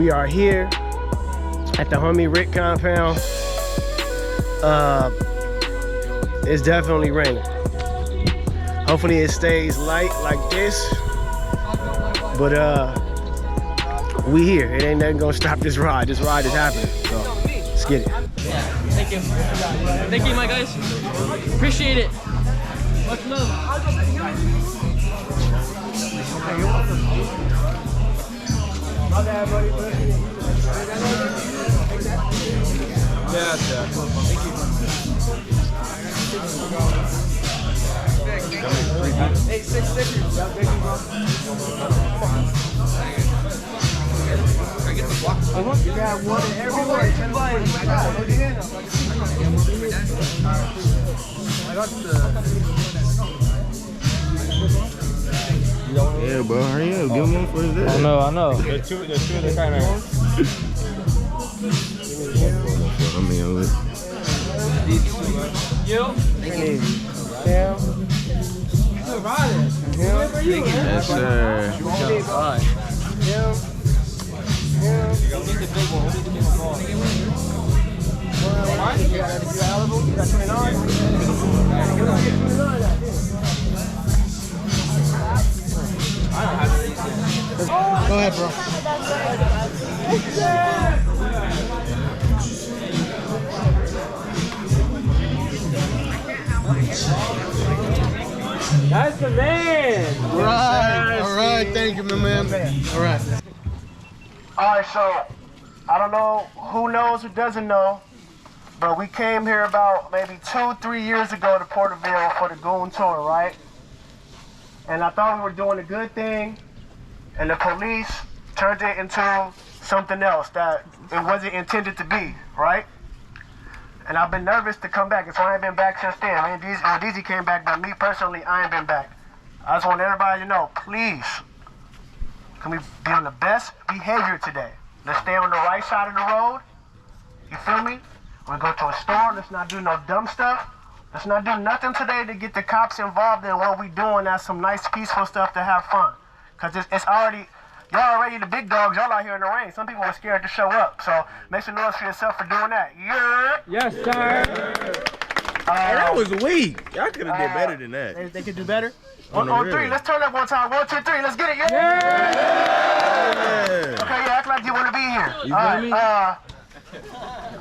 We are here at the homie Rick compound. It's definitely raining. Hopefully it stays light like this. But we here. It ain't nothing gonna stop this ride. This ride is happening. So let's get it. Yeah, thank you. Thank you, my guys. Appreciate it. Much love. My bad, buddy. Yeah, thank you. Hey, 6 stickers. Thank you, bro. You got one everywhere. Yeah, bro, hurry up. Give him one for his day. I know. The two of the kind of. I mean, look. You? Yeah. Yes, sir. Alright. Go ahead, bro. That's the man. All right, thank you, my man. All right. All right, so I don't know who knows, who doesn't know, but we came here about maybe 2-3 years ago to Porterville for the Goon Tour, right? And I thought we were doing a good thing, and the police turned it into something else that it wasn't intended to be, right? And I've been nervous to come back, and so I ain't been back since then. Me and DZ came back, but me personally, I ain't been back. I just want everybody to know, please, can we be on the best behavior today? Let's stay on the right side of the road. You feel me? When we go to a store, let's not do no dumb stuff. Let's not do nothing today to get the cops involved in what we doing. That's some nice, peaceful stuff to have fun. Because it's already, y'all already the big dogs. Y'all out here in the rain. Some people were scared to show up. So make some noise for yourself for doing that. Yeah. Yes, sir. Hey, that was weak. Y'all could have did better than that. They could do better? On On the three. real. Let's turn up one time. 1, 2, 3. Let's get it. Yeah. Yeah. Okay, yeah, act like you want to be here. You feel me?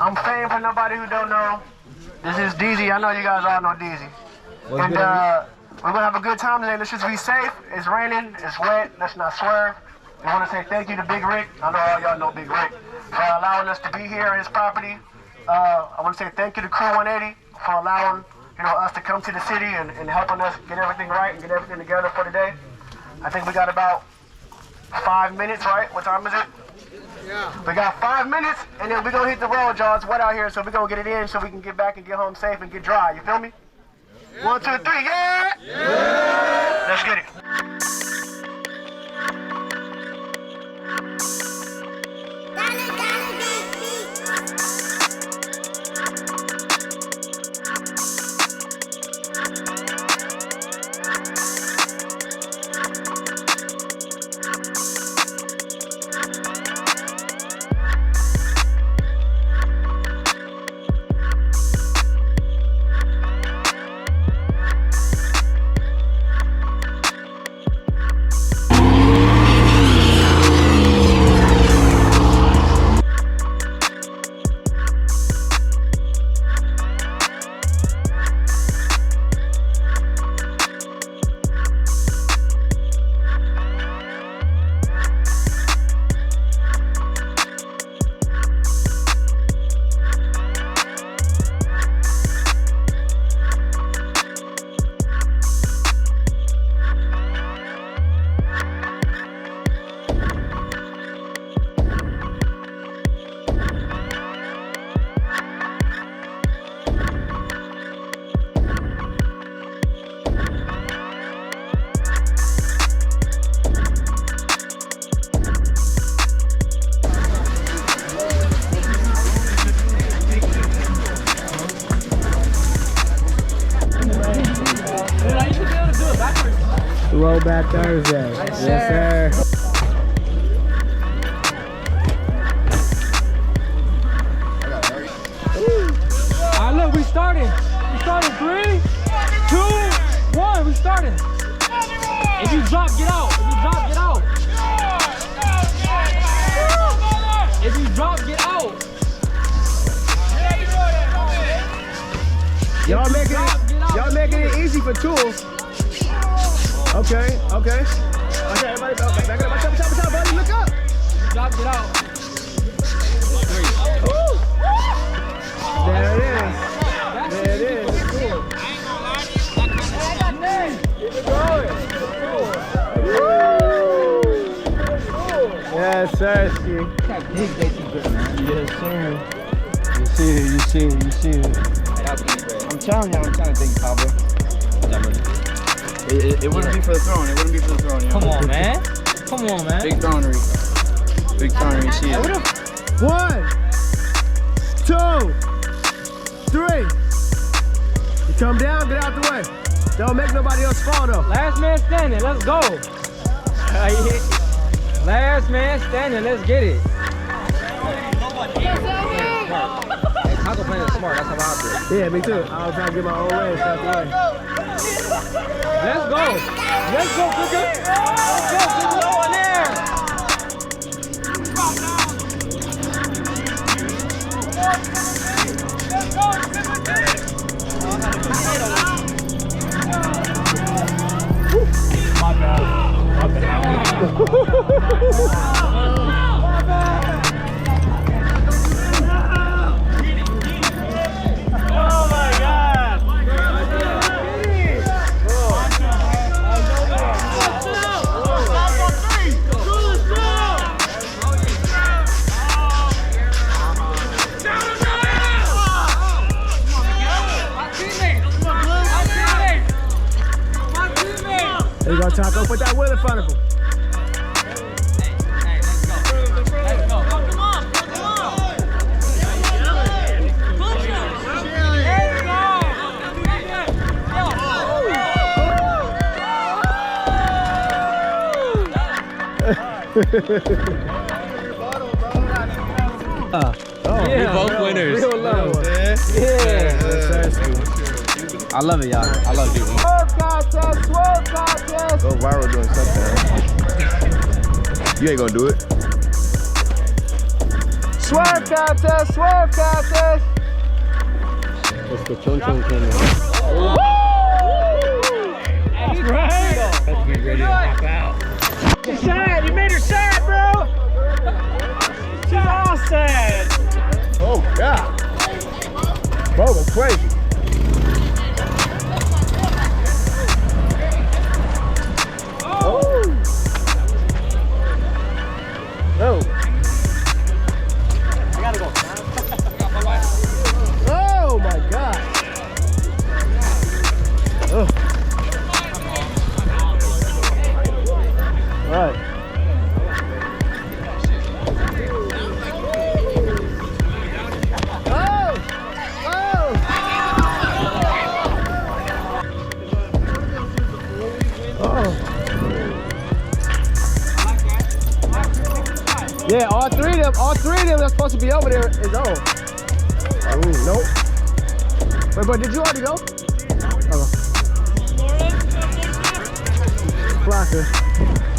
I'm Fame for nobody who don't know. This is DZ. I know you guys all know DZ. And we're going to have a good time today. Let's just be safe. It's raining. It's wet. Let's not swerve. We want to say thank you to Big Rick. I know all y'all know Big Rick for allowing us to be here at his property. I want to say thank you to Crew 180 for allowing us to come to the city and helping us get everything right and get everything together for today. I think we got about 5 minutes, right? What time is it? Yeah. We got 5 minutes, and then we're going to hit the road, y'all. It's wet out here, so we're going to get it in so we can get back and get home safe and get dry. You feel me? Yeah. 1, 2, 3, yeah! Yeah! Let's get it. Throwback Thursday. Yes, sir. If you drop, get out. If you drop, get out. If you drop, get out. Y'all making it easy for tools. Okay. Okay, everybody back it up. Watch out, buddy. Look up. Drop, get out. Woo. There it is. There it is. Keep it going. Yes, sir, Ski. Yes, sir. You see it. I'm telling you, I'm trying to think, Pablo. It wouldn't be for the throne. It wouldn't be for the throne. Come on, man. Come on, man. Big thronery. Big thronery. You see it. 1, 2, 3. You come down, get out the way. Don't make nobody else fall though. Last man standing, let's go. Last man standing, let's get it. Taco playing is smart, that's how I feel. Yeah, me too. I was trying to get my own legs out the way. Let's go. Let's go, Cooker. Let's go, Cooker. Go in there. My bad. There you go, Taco. Put that wheel in front of him. Hey, let's go. Let's go. Come on. Oh, yeah, we both winners. Real love. Yeah. I love it, y'all. I love you. Swerve contest. Go viral doing something. You ain't gonna do it. Swerve contest. Let's go, Chon Chon King. That's right. Let's get ready to pop out. You're sad. You made her sad, bro. She's all sad. Oh, God. Bro, it's crazy. Oh. I gotta go. Oh, my God. Oh. All right. Yeah, all three of them that's supposed to be over there is on. Ooh, nope. Wait, but did you already go? Oh. Blocker.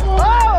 Oh!